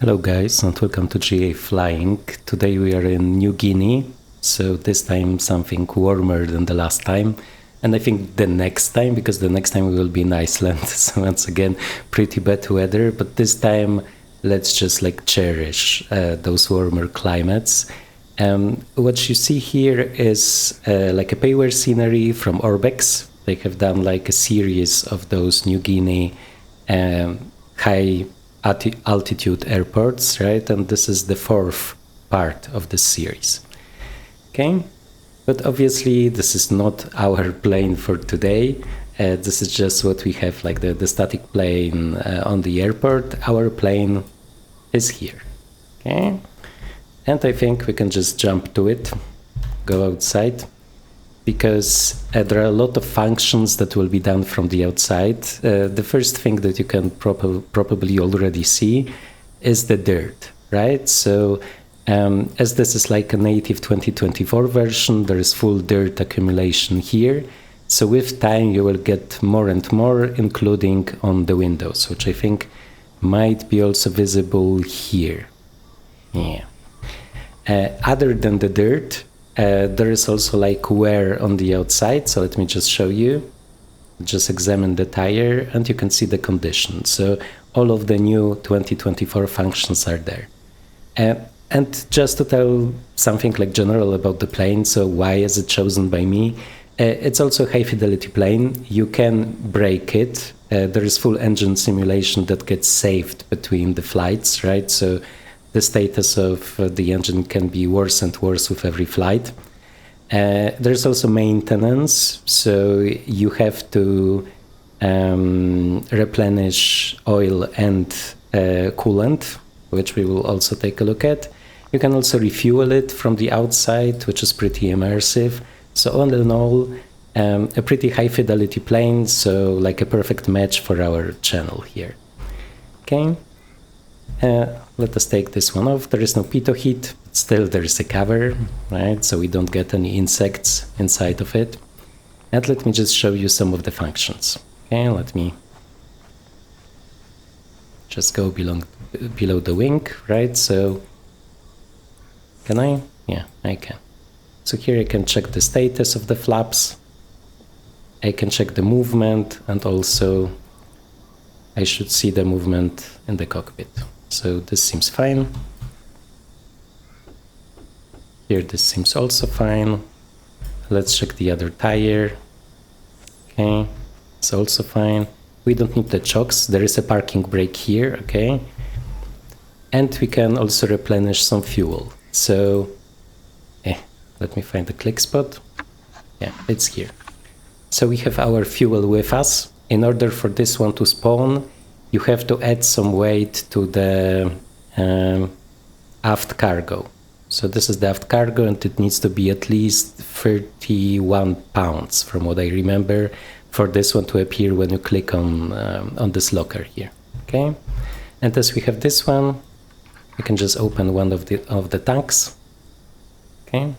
Hello guys and welcome to GA Flying. Today we are in New Guinea, so this time something warmer than the last time, and I think the next time, because the next time we will be in Iceland, so once again pretty bad weather, but this time let's just cherish those warmer climates. What you see here is a payware scenery from OrbX. They have done a series of those New Guinea high altitude airports, right? And this is the fourth part of the series. Okay, but obviously this is not our plane for today. This is just what we have, the static plane on the airport. Our plane is here. Okay, and I think we can just jump to it, go outside, because there are a lot of functions that will be done from the outside. The first thing that you can probably already see is the dirt, right? So as this is a native 2024 version, there is full dirt accumulation here. So with time you will get more and more, including on the windows, which I think might be also visible here. Yeah. Other than the dirt, there is also wear on the outside, so let me just show you. Just examine the tire and you can see the condition. So all of the new 2024 functions are there. And just to tell something general about the plane, so why is it chosen by me? It's also a high fidelity plane. You can break it. There is full engine simulation that gets saved between the flights, right? So the status of the engine can be worse and worse with every flight. There's also maintenance, so you have to replenish oil and coolant, which we will also take a look at. You can also refuel it from the outside, which is pretty immersive. So all in all, a pretty high fidelity plane, so a perfect match for our channel here. Okay. Let us take this one off. There is no pitot heat, but still there is a cover, right? So we don't get any insects inside of it. And let me just show you some of the functions. Okay, let me just go below the wing, right? So can I? Yeah, I can. So here I can check the status of the flaps. I can check the movement, and also I should see the movement in the cockpit. So this seems fine. Here this seems also fine. Let's check the other tire. Okay, it's also fine. We don't need the chocks. There is a parking brake here, okay? And we can also replenish some fuel. So, let me find the click spot. Yeah, it's here. So we have our fuel with us. In order for this one to spawn, you have to add some weight to the aft cargo. So this is the aft cargo, and it needs to be at least 31 pounds, from what I remember, for this one to appear when you click on this locker here. Okay, and as we have this one, we can just open one of the tanks. Okay,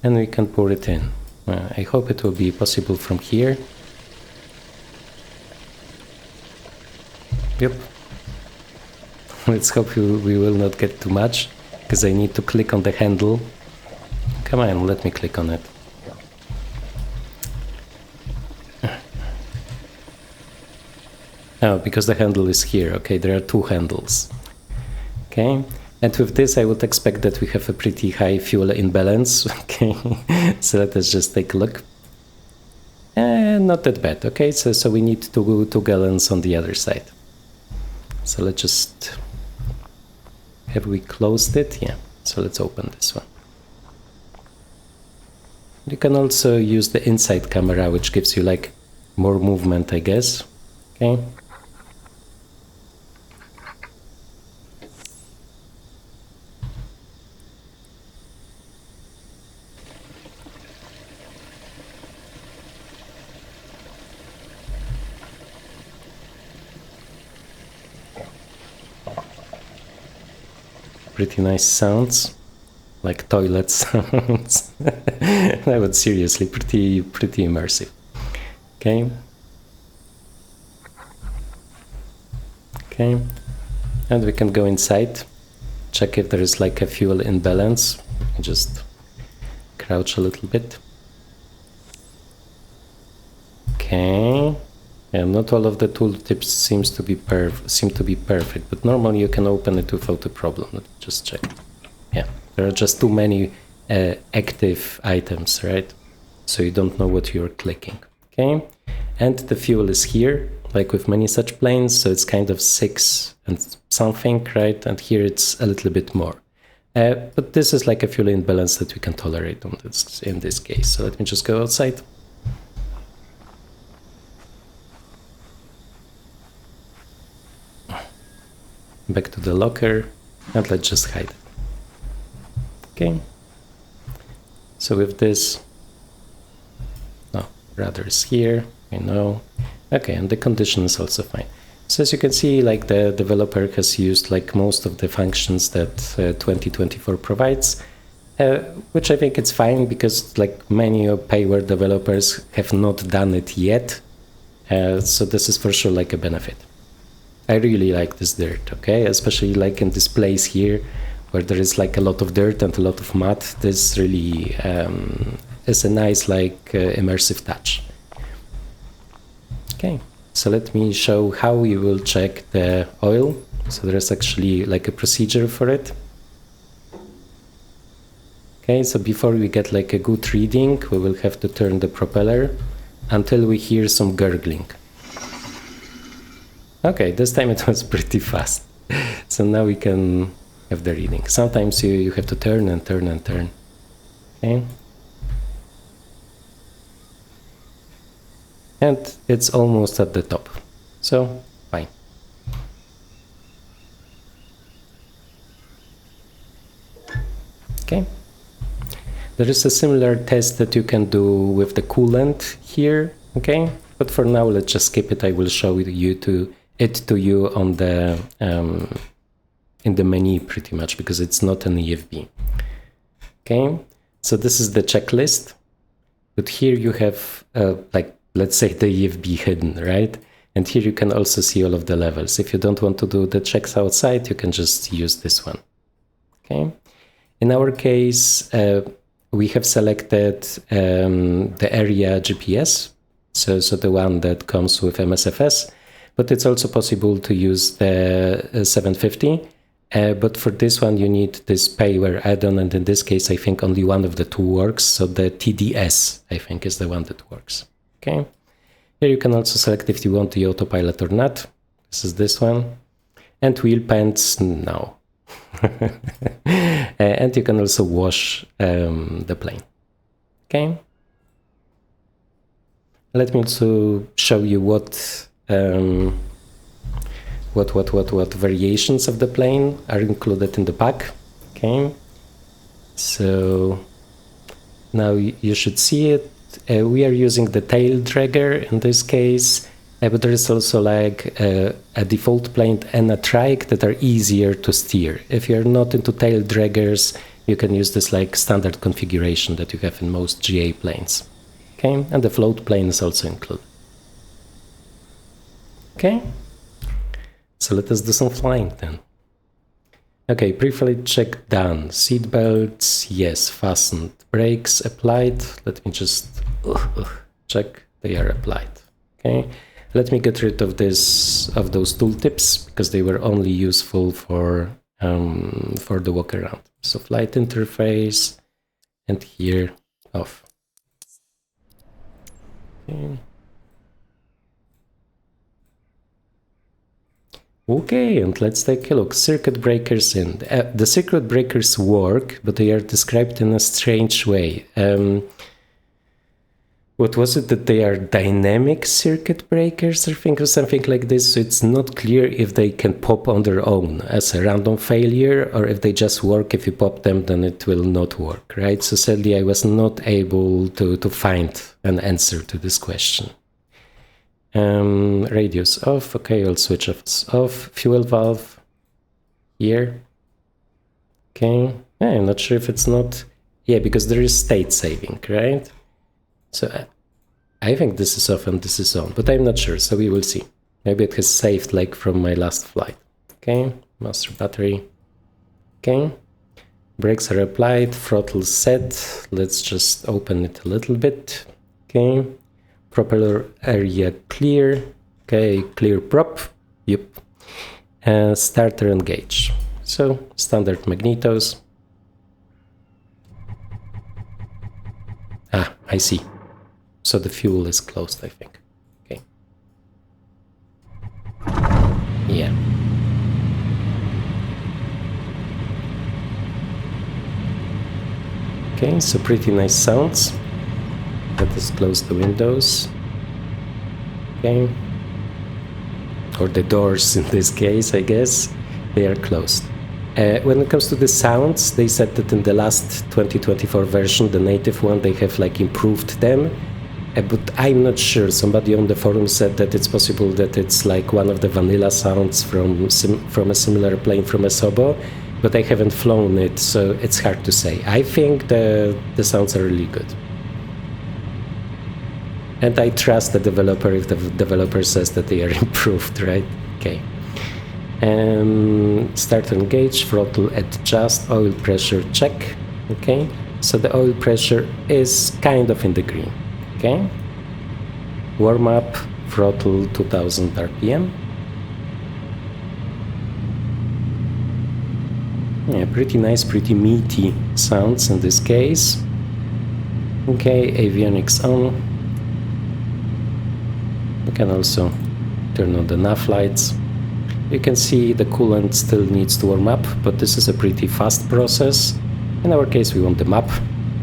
and we can pour it in. I hope it will be possible from here. Yep. Let's hope we will not get too much, because I need to click on the handle. Come on, let me click on it. Oh, because the handle is here. Okay, there are two handles. Okay, and with this I would expect that we have a pretty high fuel imbalance. Okay, so let us just take a look. Not that bad. Okay, so we need 2 gallons on the other side. So let's just, have we closed it? Yeah, so let's open this one. You can also use the inside camera, which gives you more movement, I guess. Okay. Pretty nice sounds, like toilet sounds. No, but seriously, pretty immersive. Okay. Okay. And we can go inside, check if there is like a fuel imbalance. Just crouch a little bit. Okay. Yeah, not all of the tooltips seem to be perfect, but normally you can open it without a problem. Let's just check. Yeah, there are just too many active items, right? So you don't know what you're clicking. Okay, and the fuel is here, like with many such planes, so it's kind of 6 and something, right? And here it's a little bit more. But this is like a fuel imbalance that we can tolerate in this case. So let me just go outside. Back to the locker, and let's just hide it. Okay. So with this, no, rudder is here, I know. Okay, and the condition is also fine. So as you can see, like the developer has used like most of the functions that 2024 provides, which I think it's fine because like many payware developers have not done it yet. So this is for sure like a benefit. I really like this dirt, okay? Especially like in this place here where there is like a lot of dirt and a lot of mud. This really is a nice like immersive touch. Okay, so let me show how you will check the oil. So there is actually like a procedure for it. Okay, so before we get like a good reading, we will have to turn the propeller until we hear some gurgling. Okay, this time it was pretty fast. So now we can have the reading. Sometimes you have to turn and turn and turn. Okay. And it's almost at the top. So, fine. Okay. There is a similar test that you can do with the coolant here. Okay. But for now, let's just skip it. I will show it to you on the in the menu pretty much because it's not an EFB. Okay, so this is the checklist, but here you have like let's say the EFB hidden, right? And here you can also see all of the levels. If you don't want to do the checks outside, you can just use this one. Okay, in our case we have selected the area GPS, so the one that comes with MSFS. But it's also possible to use the 750. But for this one, you need this payware add-on. And in this case, I think only one of the two works. So the TDS, I think, is the one that works. Okay. Here you can also select if you want the autopilot or not. This is this one. And wheel pants, no. And you can also wash the plane. Okay. Let me also show you what variations of the plane are included in the pack. Okay, so now you should see it. We are using the tail dragger in this case, but there is also like a default plane and a trike that are easier to steer. If you're not into tail draggers, you can use this like standard configuration that you have in most GA planes. Okay, and the float plane is also included. Okay, so let us do some flying then. Okay, pre-flight check done. Seat belts, yes, fastened. Brakes applied. Let me just check they are applied. Okay, let me get rid of those tooltips because they were only useful for the walk around. So flight interface, and here off. Okay. Okay, and let's take a look. Circuit breakers in. The circuit breakers work, but they are described in a strange way. What was it that they are dynamic circuit breakers or something like this? So it's not clear if they can pop on their own as a random failure, or if they just work. If you pop them, then it will not work, right? So sadly, I was not able to find an answer to this question. Radius off. Okay, I'll switch off. Fuel valve here. Okay, I'm not sure if it's not. Yeah, because there is state saving, right? So I think this is off and this is on, but I'm not sure. So we will see. Maybe it has saved like from my last flight. Okay, master battery. Okay, brakes are applied, throttle set. Let's just open it a little bit. Okay, propeller area clear. Okay, clear prop. Yep. Starter engage. So standard magnetos. Ah, I see. So the fuel is closed, I think. Okay. Yeah. Okay, so pretty nice sounds. Let us close the windows. Okay. Or the doors in this case, I guess. They are closed. When it comes to the sounds, they said that in the last 2024 version, the native one, they have like improved them. But I'm not sure. Somebody on the forum said that it's possible that it's like one of the vanilla sounds from a similar plane from a Sobo, but I haven't flown it, so it's hard to say. I think the sounds are really good. And I trust the developer if the developer says that they are improved, right? Okay. Start engage, throttle adjust, oil pressure check. Okay, so the oil pressure is kind of in the green. Okay, warm up, throttle 2000 RPM. Yeah, pretty nice, pretty meaty sounds in this case. Okay, avionics on. You can also turn on the nav lights. You can see the coolant still needs to warm up, but this is a pretty fast process. In our case, we want the map,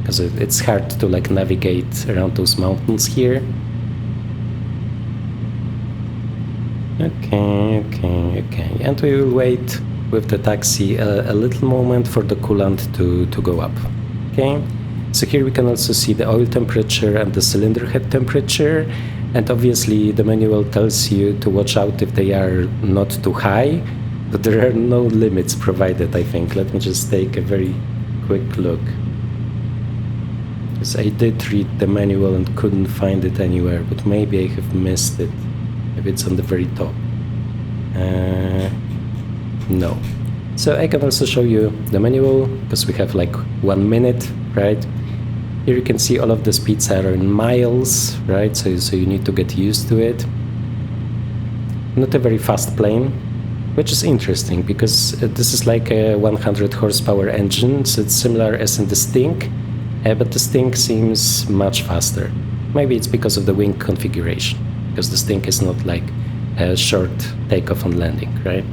because it's hard to like navigate around those mountains here. Okay, and we will wait with the taxi a little moment for the coolant to go up. Okay, so here we can also see the oil temperature and the cylinder head temperature. And obviously the manual tells you to watch out if they are not too high, but there are no limits provided, I think. Let me just take a very quick look. Because I did read the manual and couldn't find it anywhere, but maybe I have missed it. Maybe it's on the very top. No. So I can also show you the manual, because we have like 1 minute, right? Here you can see all of the speeds are in miles, right? So you need to get used to it. Not a very fast plane, which is interesting because this is like a 100 horsepower engine, so it's similar as in the Sting, but the Sting seems much faster. Maybe it's because of the wing configuration, because the Sting is not like a short takeoff and landing, right?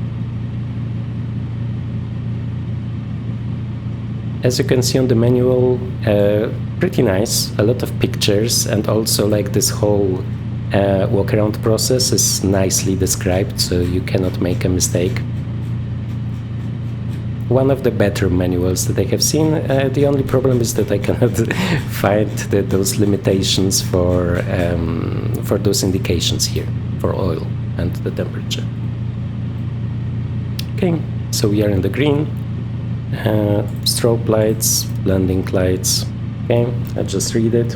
As you can see on the manual, pretty nice, a lot of pictures, and also like this whole walk around process is nicely described, so you cannot make a mistake. One of the better manuals that I have seen. The only problem is that I cannot find those limitations for those indications here, for oil and the temperature. Okay, so we are in the green. Strobe lights, landing lights. Okay, I just read it.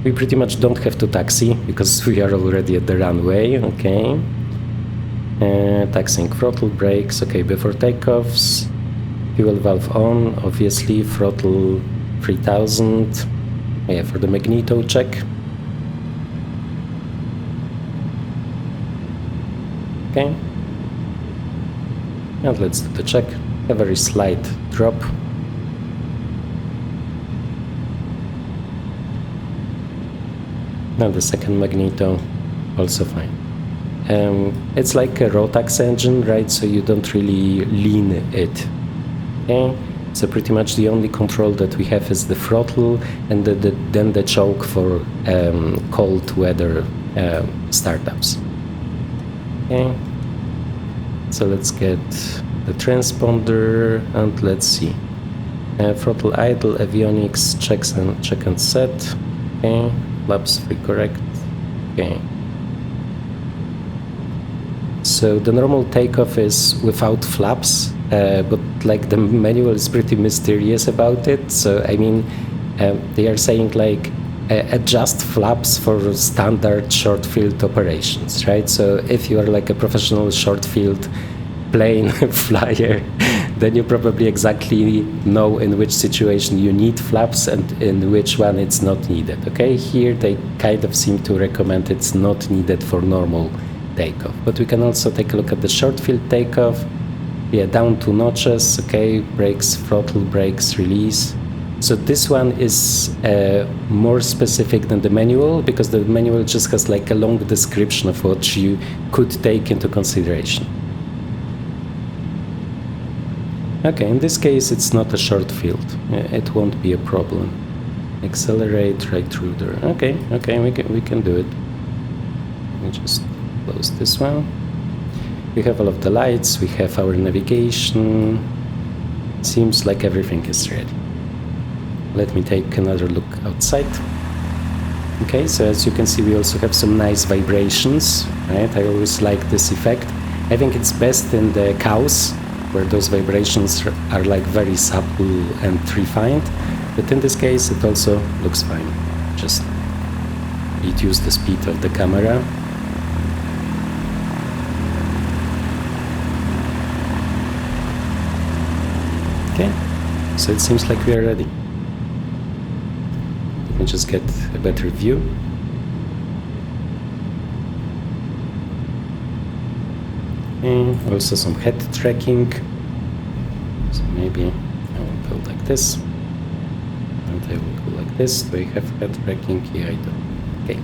We pretty much don't have to taxi because we are already at the runway. Okay, taxiing throttle brakes. Okay, before takeoffs, fuel valve on, obviously throttle 3000. Yeah, for the magneto check. Okay, and let's do the check. A very slight drop. Now the second magneto, also fine. It's like a Rotax engine, right? So you don't really lean it. Okay, so pretty much the only control that we have is the throttle and then the choke for cold weather startups. Okay, so let's get the transponder and let's see. Throttle idle, avionics, check and set. Okay, flaps free correct. Okay. So the normal takeoff is without flaps, but like the manual is pretty mysterious about it. So I mean, they are saying like adjust flaps for standard short field operations, right? So if you are like a professional short field plane flyer, then you probably exactly know in which situation you need flaps and in which one it's not needed. Okay, here they kind of seem to recommend it's not needed for normal takeoff. But we can also take a look at the short field takeoff. Yeah, down 2 notches. Okay, brakes, throttle, brakes, release. So this one is more specific than the manual, because the manual just has like a long description of what you could take into consideration. Okay, in this case it's not a short field. It won't be a problem. Accelerate right through there. Okay, we can do it. Let me just close this one. We have all of the lights, we have our navigation. Seems like everything is ready. Let me take another look outside. Okay, so as you can see, we also have some nice vibrations, right? I always like this effect. I think it's best in the cows, where those vibrations are like very subtle and refined. But in this case, it also looks fine. Just reduce the speed of the camera. Okay, so it seems like we are ready. Let me just get a better view. And also some head tracking. So maybe I will go like this. And I will go like this. Do I have head tracking? Yeah, I do. Okay.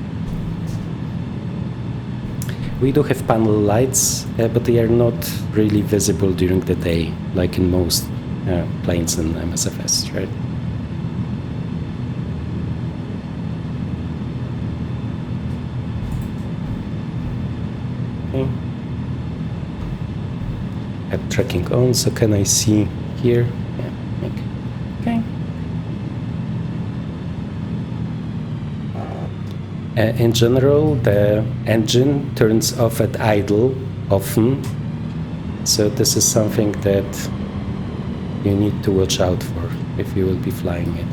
We do have panel lights, but they are not really visible during the day, like in most planes in MSFS, right? Okay. Head tracking on, so can I see here? Yeah, okay. In general, the engine turns off at idle often, so this is something that you need to watch out for if you will be flying it.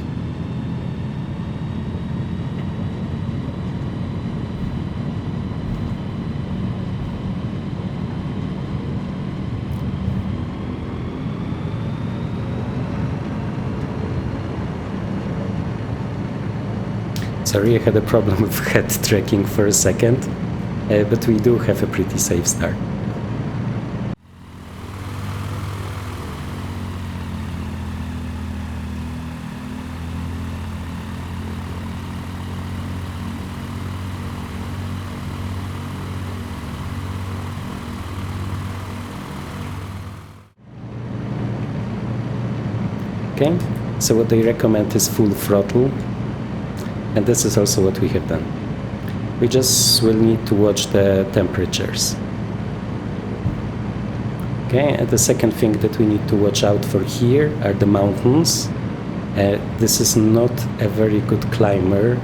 Sorry, I had a problem with head tracking for a second, but we do have a pretty safe start. Okay, so what they recommend is full throttle. And this is also what we have done. We just will need to watch the temperatures. Okay, and the second thing that we need to watch out for here are the mountains. This is not a very good climber.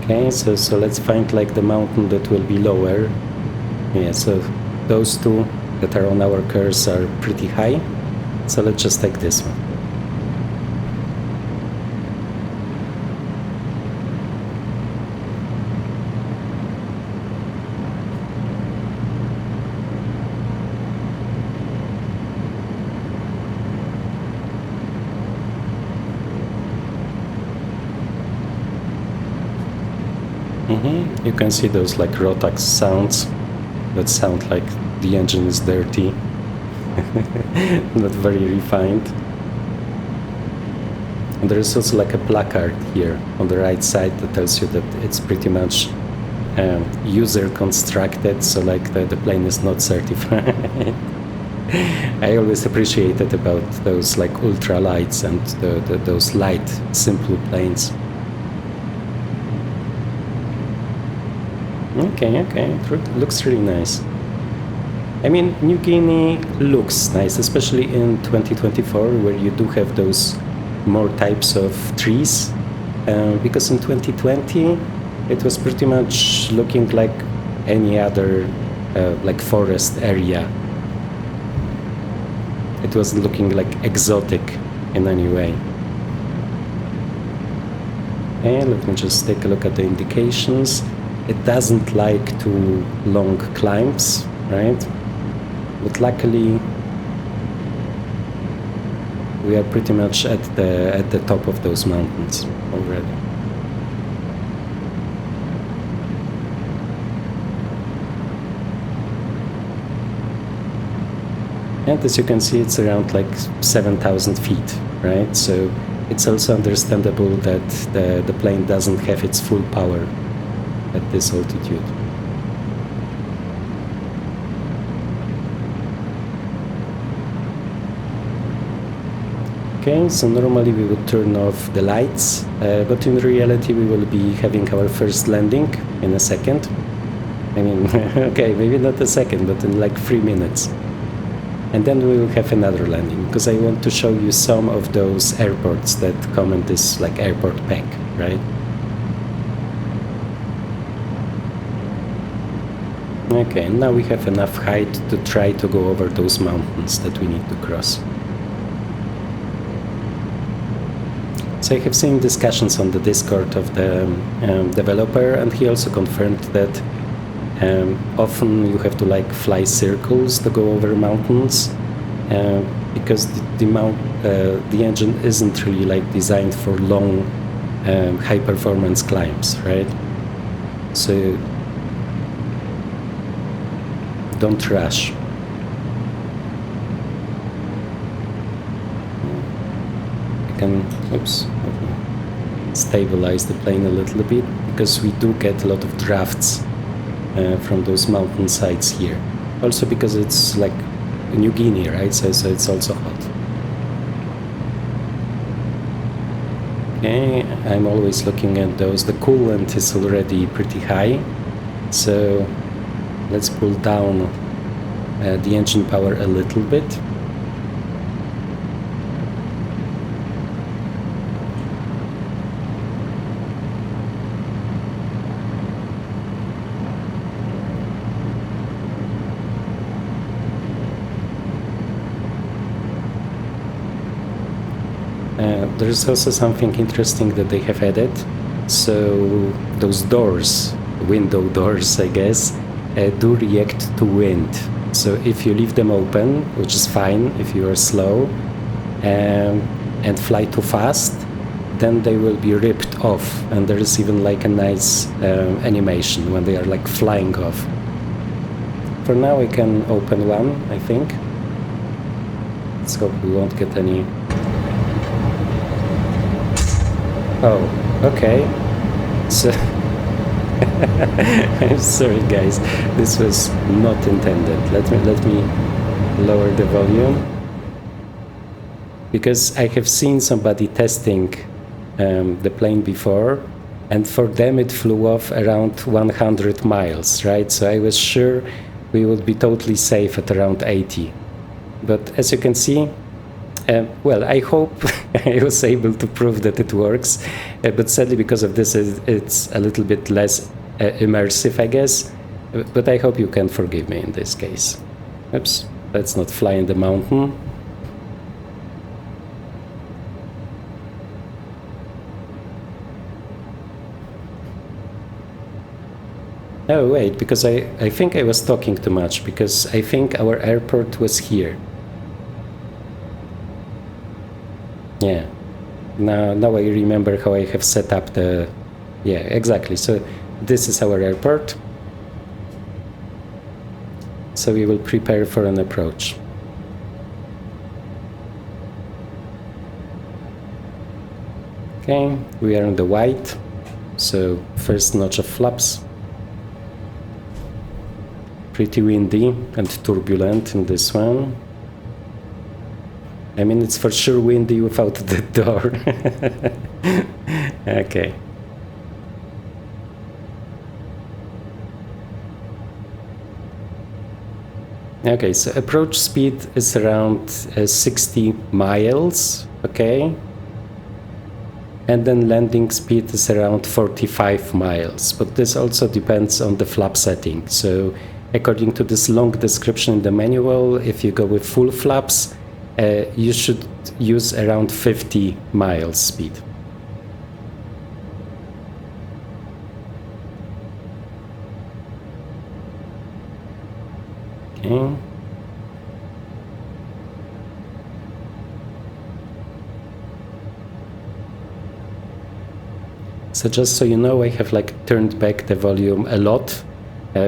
Okay, so let's find like the mountain that will be lower. Yeah, so those two that are on our curves are pretty high. So let's just take this one. You can see those like Rotax sounds that sound like the engine is dirty, not very refined. And there is also like a placard here on the right side that tells you that it's pretty much user constructed, so like the plane is not certified. I always appreciate it about those like ultra lights and those light, simple planes. Okay, it looks really nice. I mean, New Guinea looks nice, especially in 2024, where you do have those more types of trees, because in 2020 it was pretty much looking like any other like forest area. It wasn't looking like exotic in any way. Okay, let me just take a look at the indications. It doesn't like too long climbs, right? But luckily we are pretty much at the top of those mountains already. And as you can see, it's around like 7,000 feet, right? So it's also understandable that the plane doesn't have its full power at this altitude. Okay, so normally we would turn off the lights, but in reality we will be having our first landing in a second. I mean, okay, maybe not a second, but in like 3 minutes. And then we will have another landing, because I want to show you some of those airports that come in this like airport pack, right? Okay, now we have enough height to try to go over those mountains that we need to cross. So I have seen discussions on the Discord of the developer, and he also confirmed that often you have to like fly circles to go over mountains, because the engine isn't really like designed for long high performance climbs, right? So don't rush. Oops, stabilize the plane a little bit, because we do get a lot of drafts from those mountain sides here. Also because it's like New Guinea, right? So it's also hot. Okay, I'm always looking at those. The coolant is already pretty high, so let's pull down the engine power a little bit. There's also something interesting that they have added. So those doors, window doors, I guess, do react to wind. So if you leave them open, which is fine if you are slow and fly too fast, then they will be ripped off. And there is even like a nice animation when they are like flying off. For now we can open one, I think. Let's hope we won't get any... Oh, okay. So I'm sorry guys, this was not intended. Let me lower the volume, because I have seen somebody testing the plane before, and for them it flew off around 100 miles, right? So I was sure we would be totally safe at around 80. But as you can see, well, I hope I was able to prove that it works, but sadly because of this it's a little bit less immersive, I guess, but I hope you can forgive me in this case. Oops, let's not fly in the mountain. Oh wait, because I think I was talking too much, because I think our airport was here. Yeah, now I remember how I have set up the... Yeah, exactly. So this is our airport. So we will prepare for an approach. Okay, we are on the white. So first notch of flaps. Pretty windy and turbulent in this one. I mean, it's for sure windy without the door. Okay. Okay, so approach speed is around 60 miles, okay? And then landing speed is around 45 miles, but this also depends on the flap setting. So according to this long description in the manual, if you go with full flaps, you should use around 50 miles speed. Okay. So just so you know, I have like turned back the volume a lot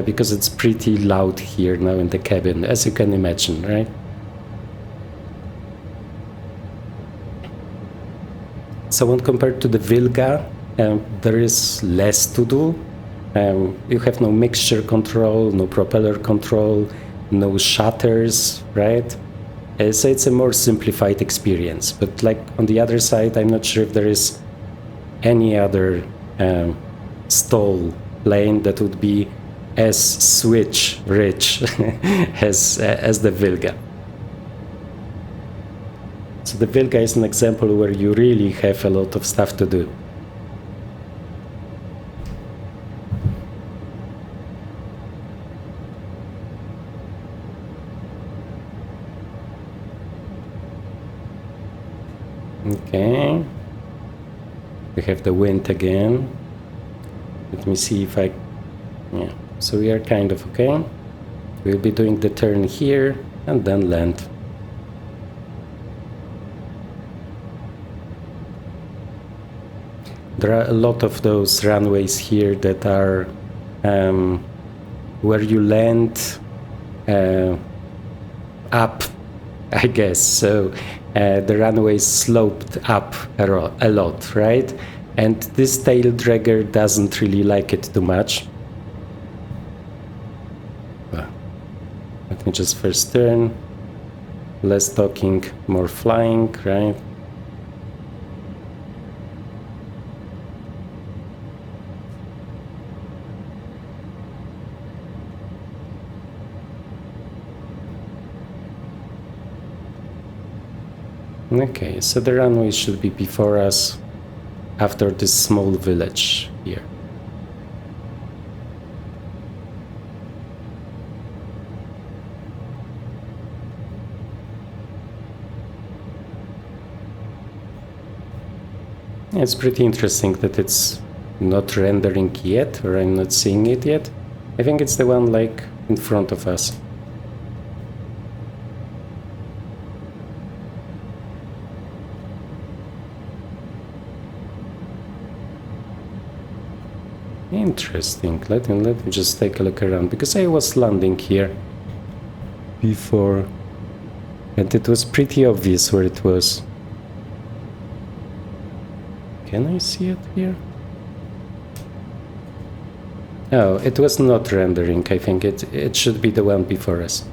because it's pretty loud here now in the cabin, as you can imagine, right? So when compared to the Vilga, there is less to do. You have no mixture control, no propeller control, no shutters, right? So it's a more simplified experience. But like on the other side, I'm not sure if there is any other stall plane that would be as switch rich as the Vilga. So the Vilga is an example where you really have a lot of stuff to do. Okay, we have the wind again. Let me see if yeah, so we are kind of okay. We'll be doing the turn here and then land. There are a lot of those runways here that are where you land up, I guess. So the runway is sloped up a lot, right? And this tail dragger doesn't really like it too much. Let me just first turn. Less talking, more flying, right? Okay, so the runway should be before us after this small village here. It's pretty interesting that it's not rendering yet, or I'm not seeing it yet. I think it's the one like in front of us. Interesting. Let me just take a look around, because I was landing here before and it was pretty obvious where it was. Can I see it here? Oh, it was not rendering. I think it should be the one before us.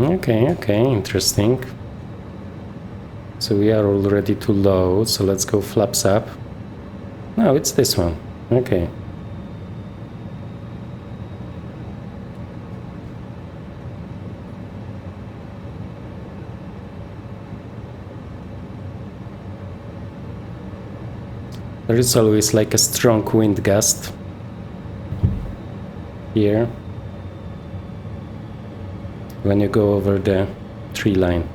Okay, interesting. So we are already too low, so let's go flaps up. No, it's this one. Okay. There is always like a strong wind gust here when you go over the tree line.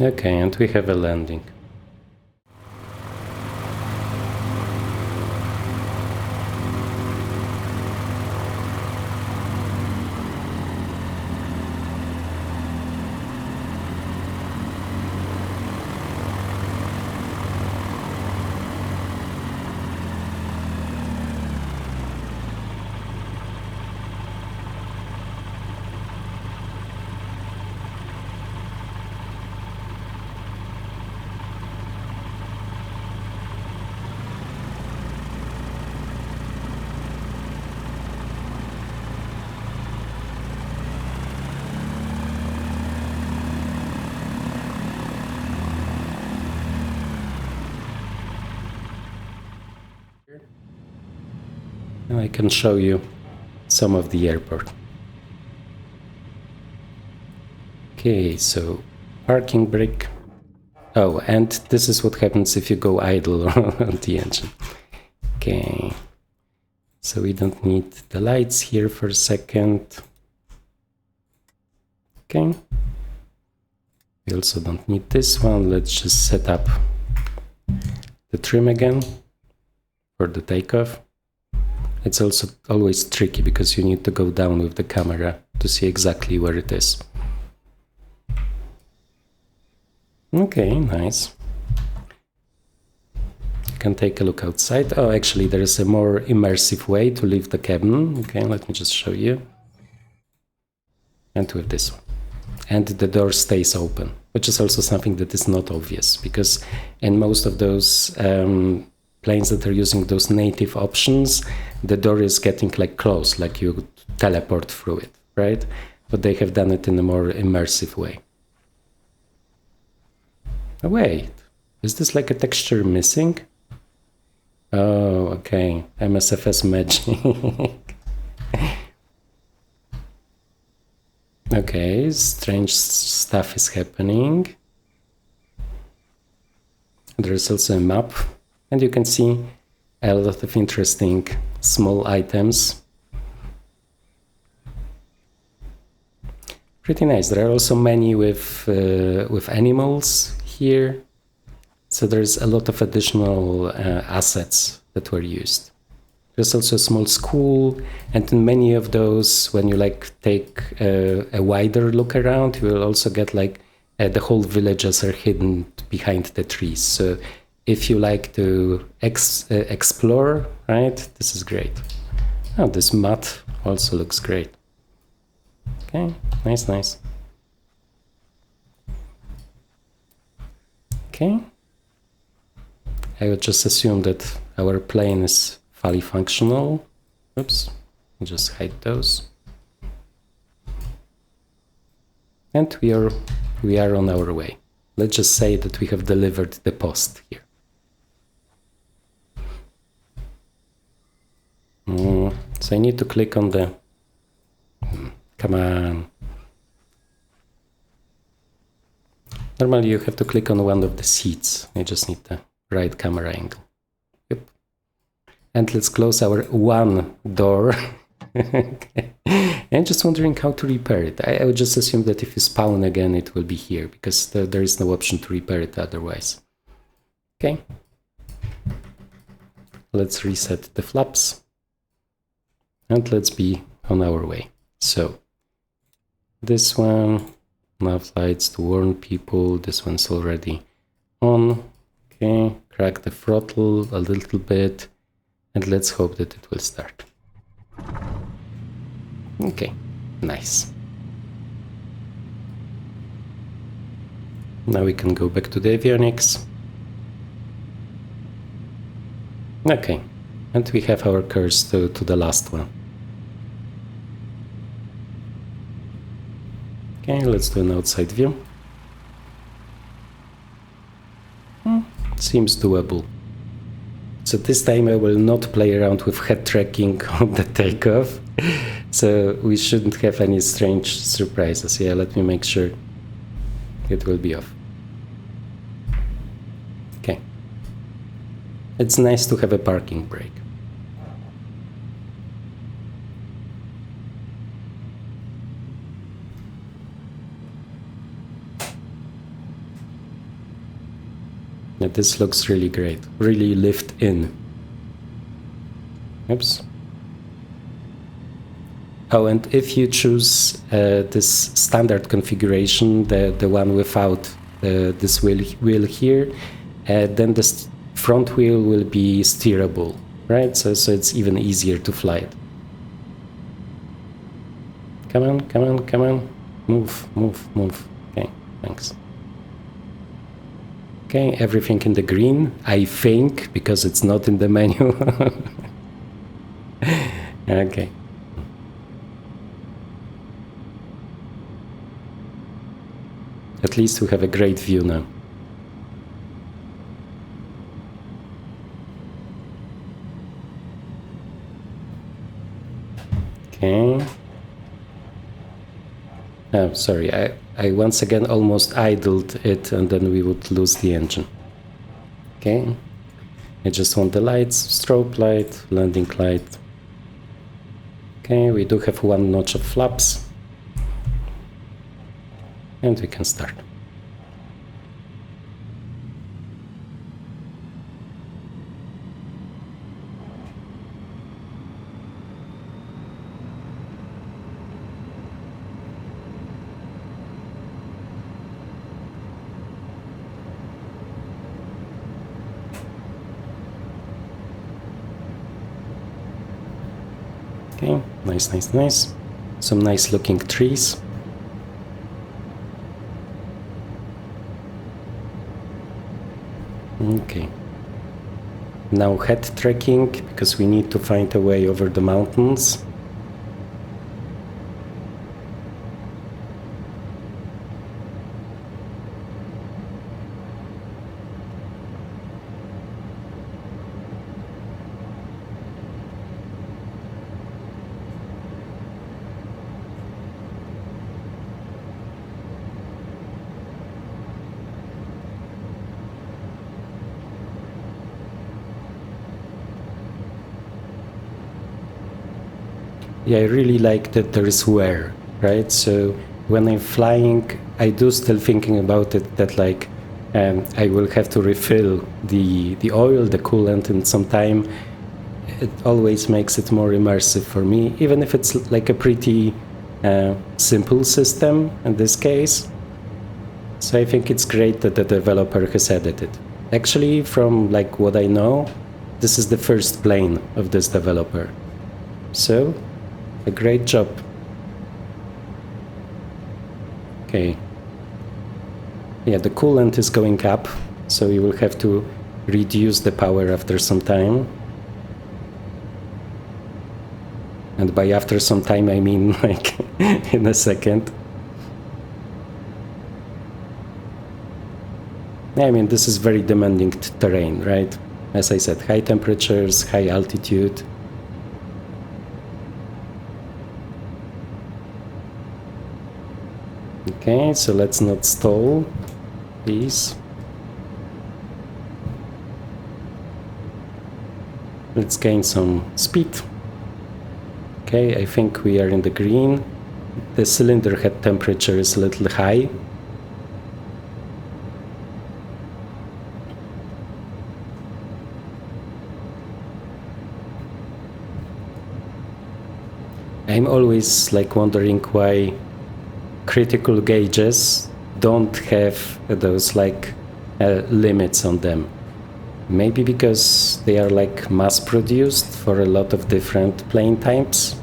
Okay, and we have a landing. And I can show you some of the airport. Okay, so parking brake. Oh, and this is what happens if you go idle on the engine. Okay, so we don't need the lights here for a second. Okay, we also don't need this one. Let's just set up the trim again for the takeoff. It's also always tricky because you need to go down with the camera to see exactly where it is. Okay, nice. You can take a look outside. Oh, actually, there is a more immersive way to leave the cabin. Okay, let me just show you. And with this one. And the door stays open, which is also something that is not obvious, because in most of those planes that are using those native options, the door is getting like closed, like you teleport through it, right? But they have done it in a more immersive way. Oh, wait, is this like a texture missing? Oh, okay, MSFS magic. Okay, strange stuff is happening. There is also a map, and you can see a lot of interesting small items. Pretty nice. There are also many with animals here, so there's a lot of additional assets that were used. There's also a small school, and in many of those, when you like take a wider look around, you will also get like the whole villages are hidden behind the trees. So if you like to explore, right, this is great. Oh, this mat also looks great. Okay, nice, nice. Okay. I would just assume that our plane is fully functional. Oops, just hide those. And we are on our way. Let's just say that we have delivered the post here. So I need to click on the... Come on. Normally you have to click on one of the seats. I just need the right camera angle. Yep. And let's close our one door. Okay. I'm just wondering how to repair it. I would just assume that if you spawn again, it will be here, because there is no option to repair it otherwise. Okay. Let's reset the flaps. And let's be on our way. So, this one, nav lights to warn people. This one's already on. Okay, crack the throttle a little bit. And let's hope that it will start. Okay, nice. Now we can go back to the avionics. Okay, and we have our course to the last one. Okay, let's do an outside view. Seems doable. So this time I will not play around with head tracking on the takeoff. So we shouldn't have any strange surprises. Yeah, let me make sure it will be off. Okay. It's nice to have a parking brake. Yeah, this looks really great. Really lift in. Oops. Oh, and if you choose this standard configuration, the one without this wheel here, then the front wheel will be steerable, right? So it's even easier to fly it. Come on, come on, come on. Move, move, move. Okay, thanks. Okay, everything in the green, I think, because it's not in the menu. Okay. At least we have a great view now. Okay. Oh, sorry, I once again almost idled it and then we would lose the engine. Okay. I just want the lights, strobe light, landing light. Okay, we do have one notch of flaps. And we can start. Okay, nice. Some nice looking trees. Okay. Now head trekking, because we need to find a way over the mountains. Yeah, I really like that there is wear, right? So when I'm flying, I do still thinking about it that like I will have to refill the oil, the coolant in some time. It always makes it more immersive for me, even if it's like a pretty simple system in this case. So I think it's great that the developer has added it. Actually, from like what I know, this is the first plane of this developer. So a great job. Okay. Yeah, the coolant is going up, so you will have to reduce the power after some time. And by after some time, I mean like in a second. I mean, this is very demanding terrain, right? As I said, high temperatures, high altitude. Okay, so let's not stall, please. Let's gain some speed. Okay, I think we are in the green. The cylinder head temperature is a little high. I'm always like wondering why critical gauges don't have those like limits on them. Maybe because they are like mass produced for a lot of different plane types.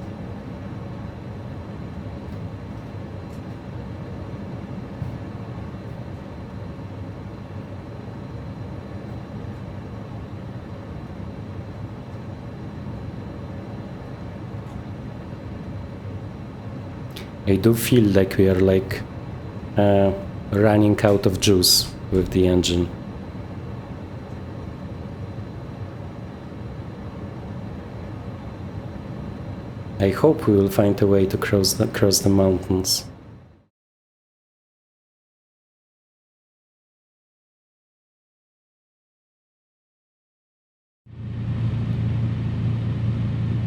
I do feel like we are like running out of juice with the engine. I hope we will find a way to cross the mountains.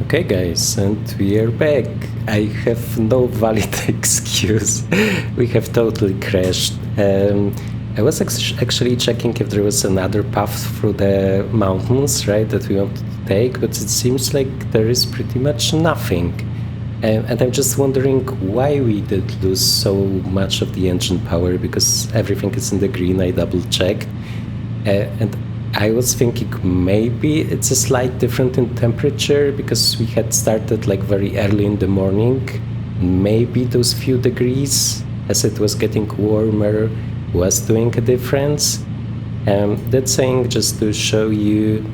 Okay guys, and we are back. I have no valid excuse. We have totally crashed. I was actually checking if there was another path through the mountains, right, that we wanted to take, but it seems like there is pretty much nothing. And I'm just wondering why we did lose so much of the engine power, because everything is in the green, I double checked. And I was thinking maybe it's a slight difference in temperature because we had started like very early in the morning. Maybe those few degrees as it was getting warmer was doing a difference. That's saying just to show you,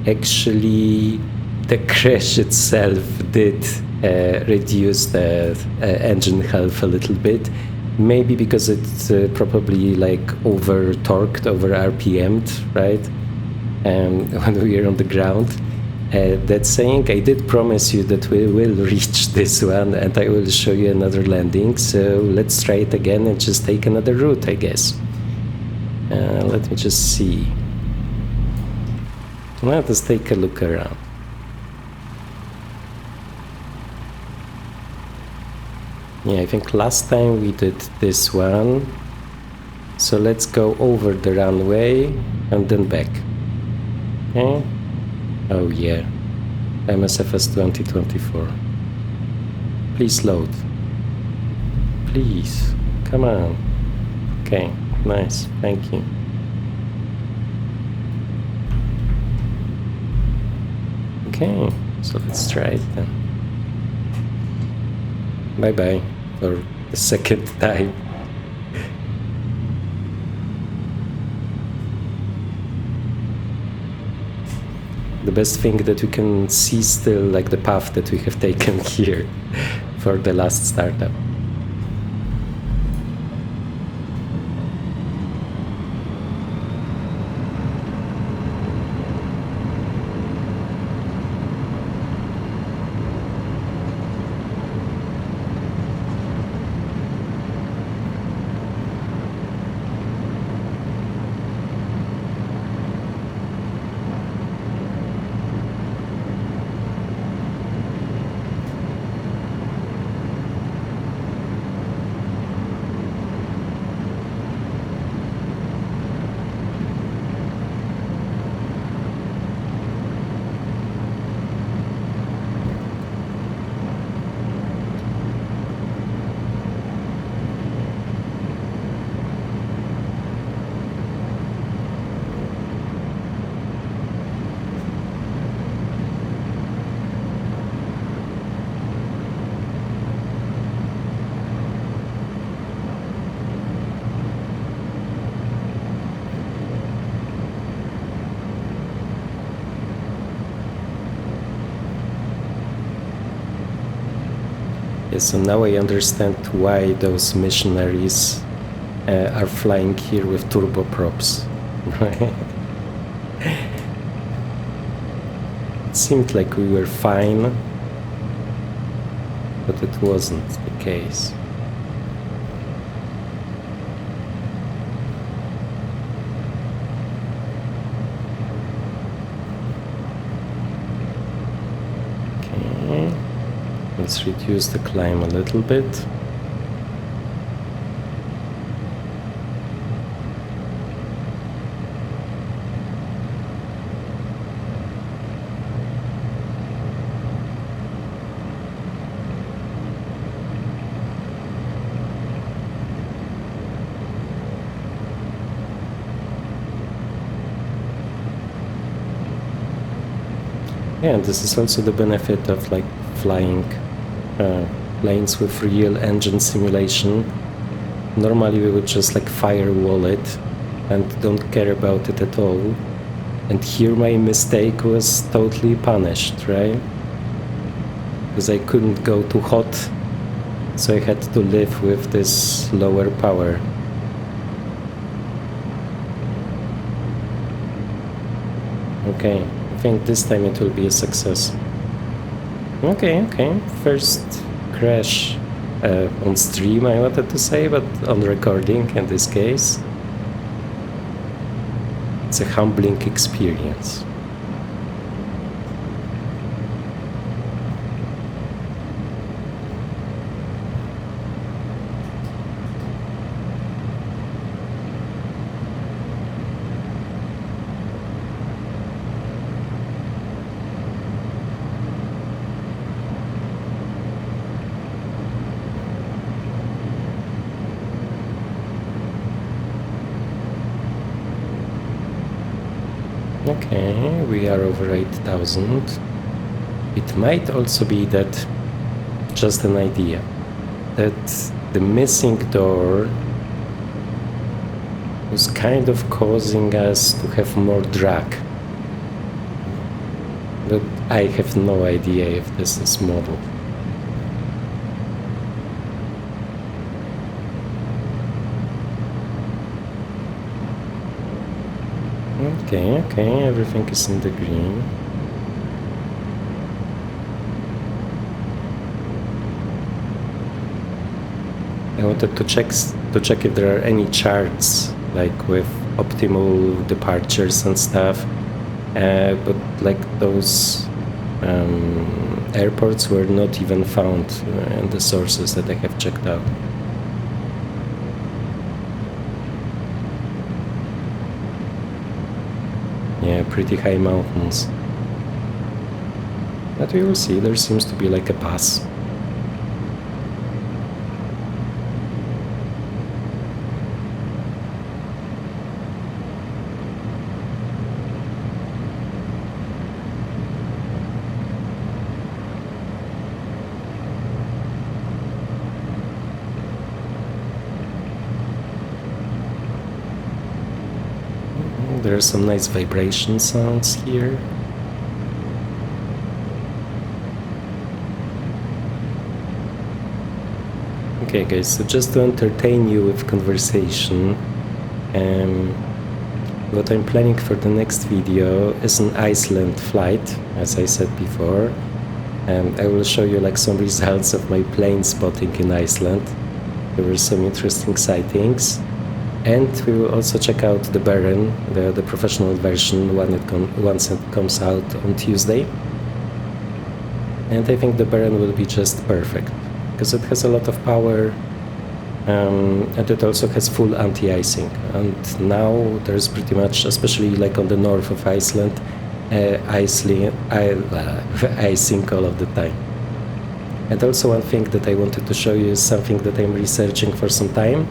actually the crash itself did reduce the engine health a little bit. Maybe because it's probably like over torqued, over RPM'd, right? When we are on the ground. That saying, I did promise you that we will reach this one and I will show you another landing, so let's try it again and just take another route, I guess. Let me just see. Let us take a look around. Yeah, I think last time we did this one. So let's go over the runway and then back. Okay? Oh yeah. MSFS 2024. Please load. Please. Come on. Okay, nice. Thank you. Okay, so let's try it then. Bye-bye for the second time. The best thing that we can see still, like the path that we have taken here for the last startup. So now I understand why those missionaries are flying here with turboprops. It seemed like we were fine, but it wasn't the case. Let's reduce the climb a little bit. Yeah, and this is also the benefit of like flying planes with real engine simulation. Normally we would just like firewall it and don't care about it at all. And here my mistake was totally punished, right? Because I couldn't go too hot, so I had to live with this lower power. Okay, I think this time it will be a success. Okay, first crash on stream I wanted to say, but on recording in this case. It's a humbling experience. Okay, we are over 8,000. It might also be that, just an idea, that the missing door was kind of causing us to have more drag. But I have no idea if this is model. Okay, everything is in the green. I wanted to check if there are any charts like with optimal departures and stuff, but like those airports were not even found in the sources that I have checked out. Yeah, pretty high mountains. But we will see, there seems to be like a pass. There are some nice vibration sounds here. Okay guys, so just to entertain you with conversation, what I'm planning for the next video is an Iceland flight, as I said before. I will show you like some results of my plane spotting in Iceland. There were some interesting sightings. And we will also check out the Baron, the professional version, once it comes out on Tuesday. And I think the Baron will be just perfect, because it has a lot of power, and it also has full anti-icing. And now there's pretty much, especially like on the north of Iceland, icing all of the time. And also one thing that I wanted to show you is something that I'm researching for some time,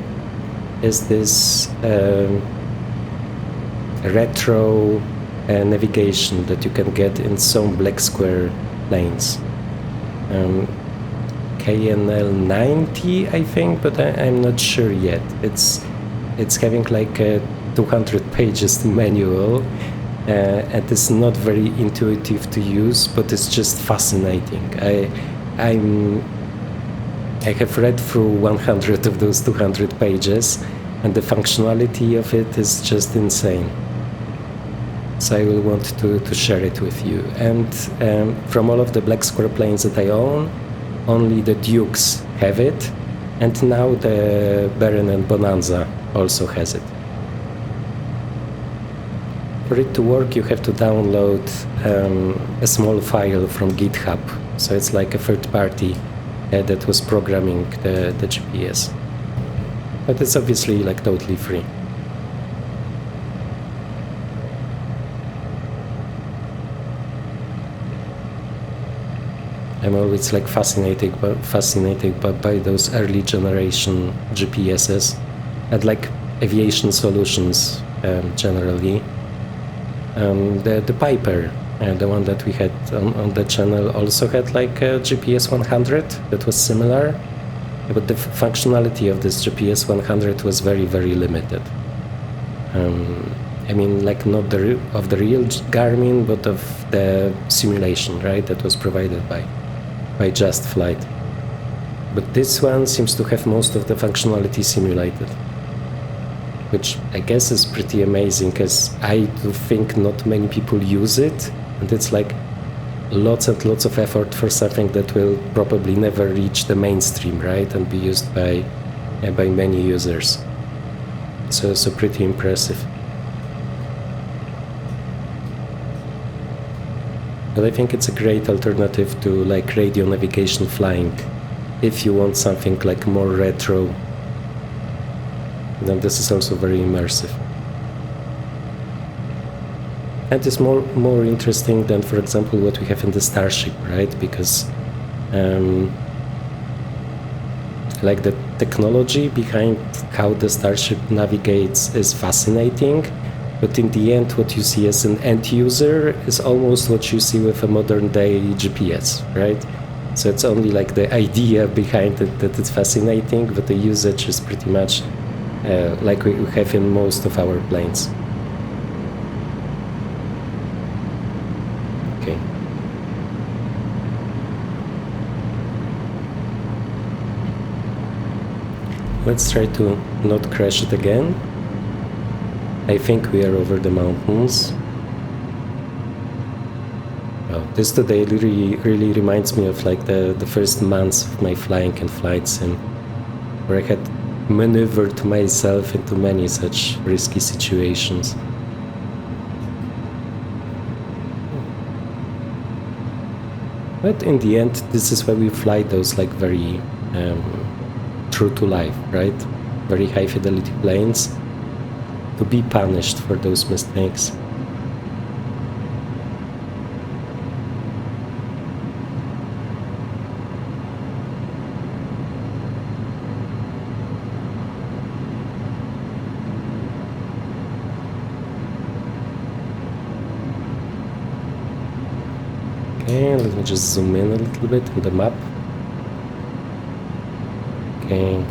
is this retro navigation that you can get in some black square planes. KNL 90, I think, but I'm not sure yet. It's having like a 200 pages manual, and it's not very intuitive to use, but it's just fascinating. I have read through 100 of those 200 pages, and the functionality of it is just insane. So I will want to share it with you. And from all of the black square planes that I own, only the Dukes have it, and now the Baron and Bonanza also has it. For it to work, you have to download a small file from GitHub, so it's like a third party that was programming the GPS. But it's obviously like totally free. I'm always like fascinated by those early generation GPSs and like aviation solutions generally. The Piper, the one that we had on the channel, also had like a GPS 100 that was similar, but the functionality of this GPS 100 was very, very limited. I mean, like not of the real Garmin, but of the simulation, right, that was provided by Just Flight. But this one seems to have most of the functionality simulated, which I guess is pretty amazing, because I do think not many people use it, and it's like lots and lots of effort for something that will probably never reach the mainstream, right, and be used by many users. So pretty impressive. But I think it's a great alternative to like radio navigation flying. If you want something like more retro, then this is also very immersive. And it's more interesting than, for example, what we have in the Starship, right? Because like the technology behind how the Starship navigates is fascinating, but in the end what you see as an end user is almost what you see with a modern day GPS, right? So it's only like the idea behind it that it's fascinating, but the usage is pretty much like we have in most of our planes. Okay. Let's try to not crash it again. I think we are over the mountains. Well, this today really reminds me of like the first months of my flying and flight sim. where I had maneuvered myself into many such risky situations. But in the end, this is why we fly those like very true to life, right? Very high fidelity planes, to be punished for those mistakes. Okay, let me just zoom in a little bit on the map. Okay.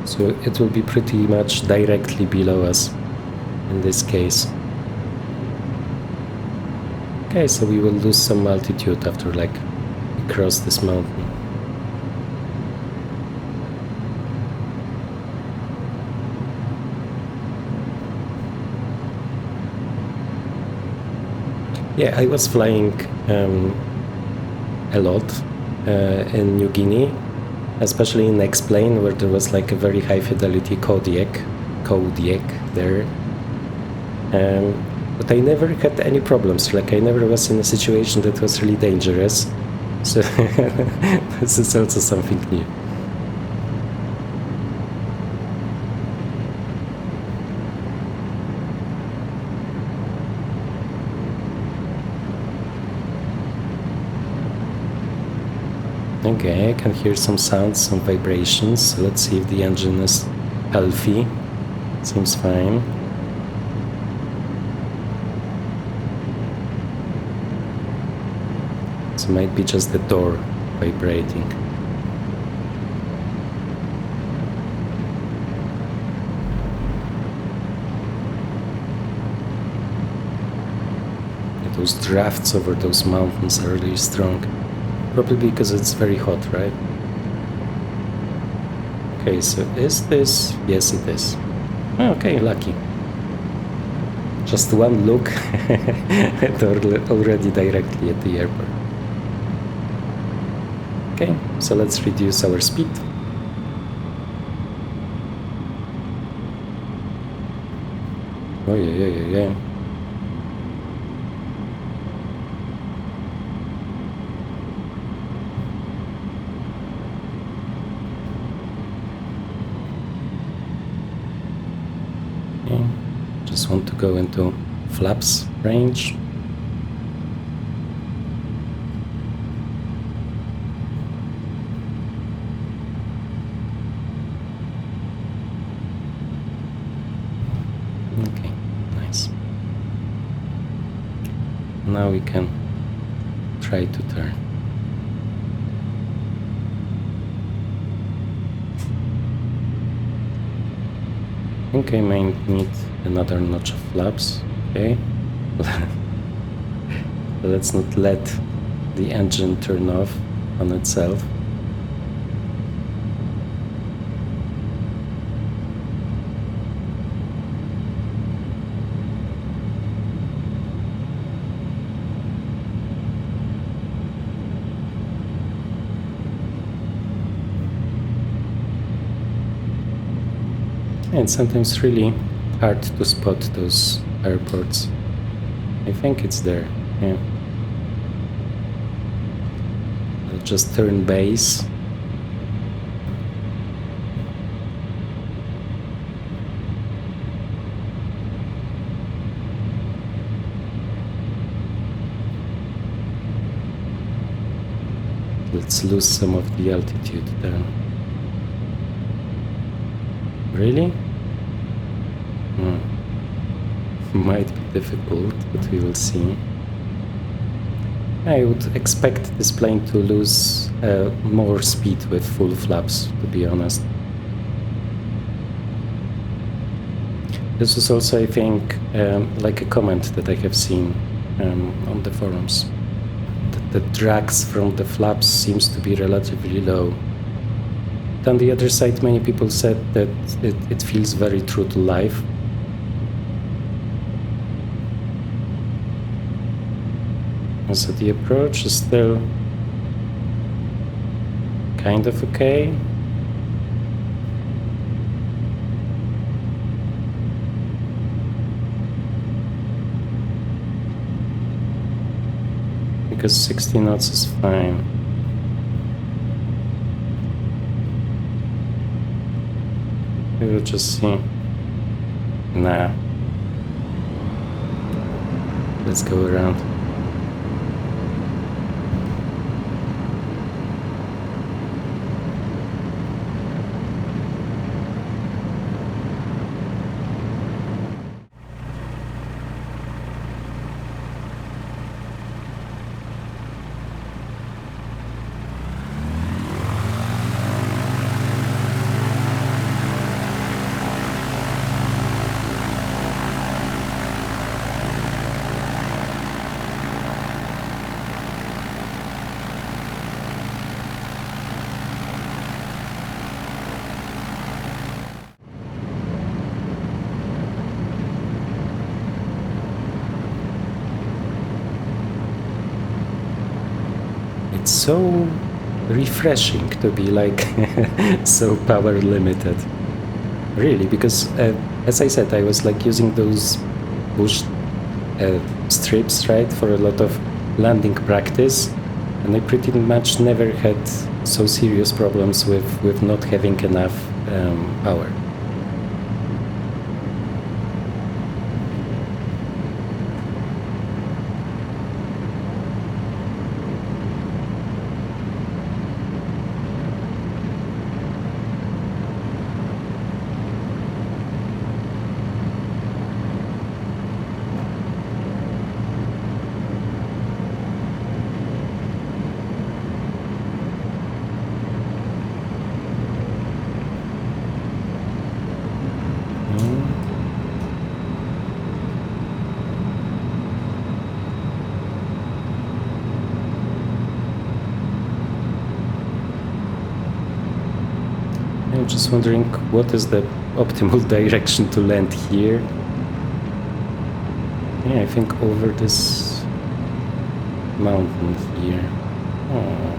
So it will be pretty much directly below us in this case. Okay, so we will lose some altitude after like we cross this mountain. Yeah, I was flying a lot in New Guinea, especially in X-plane, where there was like a very high fidelity codec there. But I never had any problems. Like I never was in a situation that was really dangerous. So this is also something new. Okay, I can hear some sounds, some vibrations. So let's see if the engine is healthy. Seems fine. So it might be just the door vibrating. Those drafts over those mountains are really strong. Probably because it's very hot, right? Okay, so is this? Yes, it is. Okay, lucky. Just one look and already directly at the airport. Okay, so let's reduce our speed. Oh, yeah. Just want to go into flaps range. Okay, nice. Now we can try to turn. Okay, might need another notch of flaps. Okay. Let's not let the engine turn off on itself. And sometimes really hard to spot those airports. I think it's there, yeah. I'll just turn base. Let's lose some of the altitude then. Really? Might be difficult, but we will see. I would expect this plane to lose more speed with full flaps, to be honest. This is also, I think, like a comment that I have seen on the forums. That the drags from the flaps seems to be relatively low. On the other side, many people said that it feels very true to life. And so the approach is still kind of okay. because 60 knots is fine. We'll just see. Nah. Let's go around. It's so refreshing to be like so power limited, really, because as I said, I was like using those bush strips, right, for a lot of landing practice, and I pretty much never had so serious problems with not having enough power. I'm just wondering what is the optimal direction to land here. Yeah, I think over this mountain here. Oh.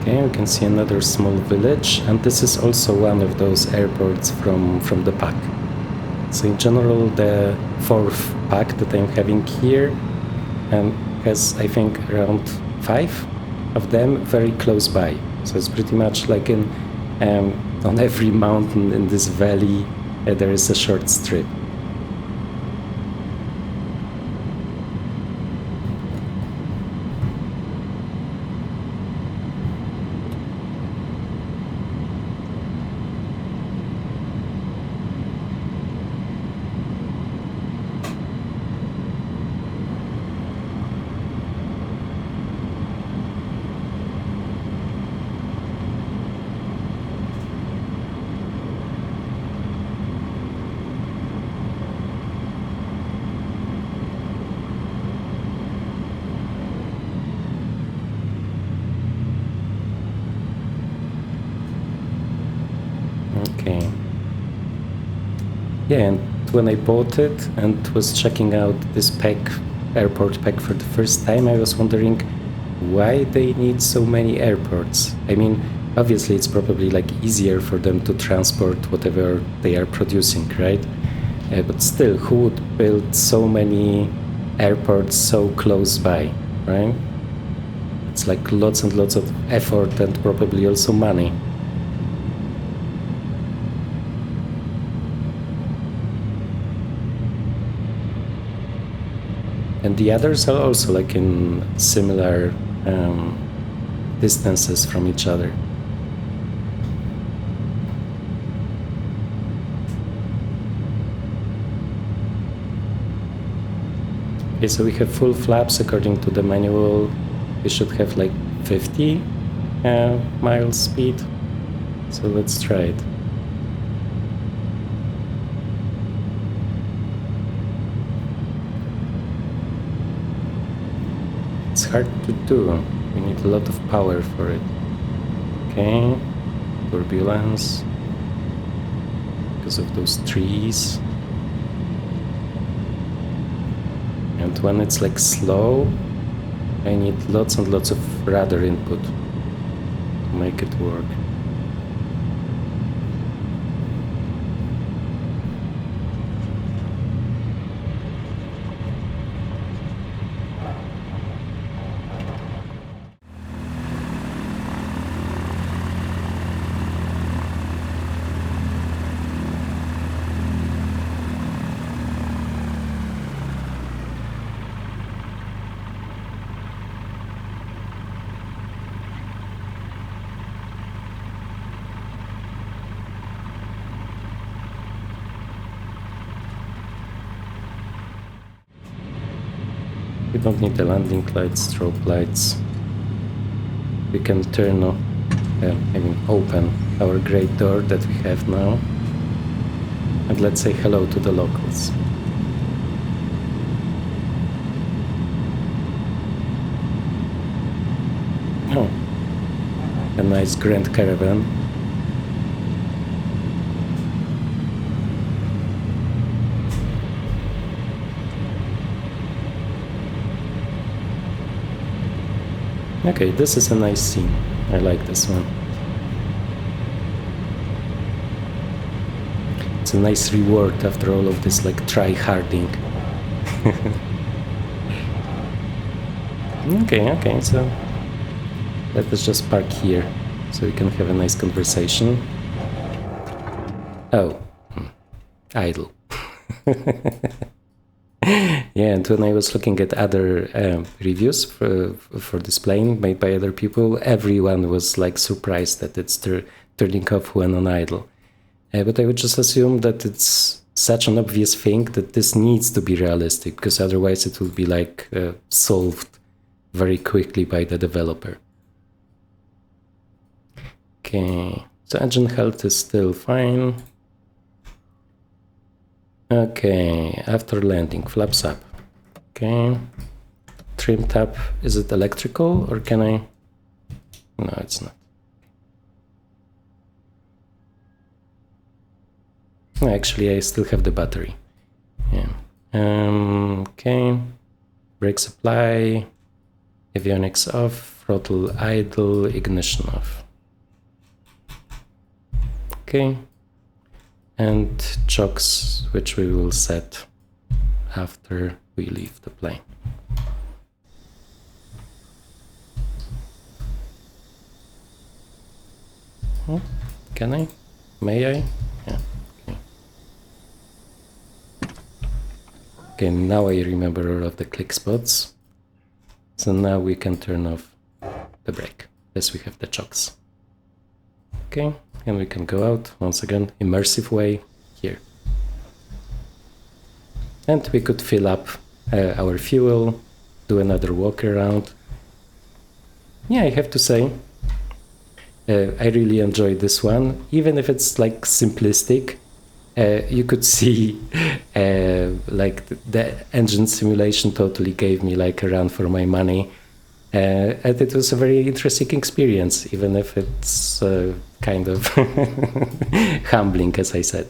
Okay, we can see another small village, and this is also one of those airports from the pack. So in general, the fourth pack that I'm having here has, I think, around 5 of them very close by. So it's pretty much like in on every mountain in this valley, there is a short strip. Okay. Yeah, and when I bought it and was checking out this airport pack for the first time, I was wondering why they need so many airports. I mean, obviously it's probably like easier for them to transport whatever they are producing, right? But still, who would build so many airports so close by, right? It's like lots and lots of effort and probably also money. And the others are also like in similar distances from each other. Okay, so we have full flaps according to the manual. We should have like 50 miles speed. So let's try it. It's hard to do. We need a lot of power for it. Okay, turbulence because of those trees. And when it's like slow, I need lots and lots of rudder input to make it work. We don't need the landing lights, strobe lights. We can turn, open our great door that we have now. And let's say hello to the locals. Oh, a nice grand caravan. Okay, this is a nice scene. I like this one. It's a nice reward after all of this, like, try-harding. Okay, so let us just park here, so we can have a nice conversation. Oh, idle. Yeah, and when I was looking at other reviews for this plane made by other people, everyone was like surprised that it's turning off when on idle. But I would just assume that it's such an obvious thing that this needs to be realistic, because otherwise it will be like solved very quickly by the developer. Okay, so engine health is still fine. Okay, after landing, flaps up. Okay, trim tab, is it electrical or can I? No, it's not. No, actually, I still have the battery. Yeah. Okay, brake supply, avionics off, throttle idle, ignition off. Okay. And chocks, which we will set after we leave the plane. Oh, can I? May I? Yeah. Okay. Okay, now I remember all of the click spots. So now we can turn off the brake, as we have the chocks. Okay. And we can go out, once again, immersive way, here. And we could fill up our fuel, do another walk around. Yeah, I have to say, I really enjoyed this one, even if it's like simplistic. You could see like the engine simulation totally gave me like a run for my money. And it was a very interesting experience, even if it's kind of humbling, as I said.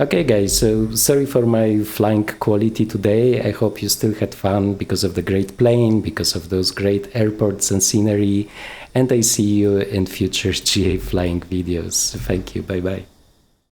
Okay, guys, so sorry for my flying quality today. I hope you still had fun because of the great plane, because of those great airports and scenery. And I see you in future GA flying videos. Thank you. Bye-bye.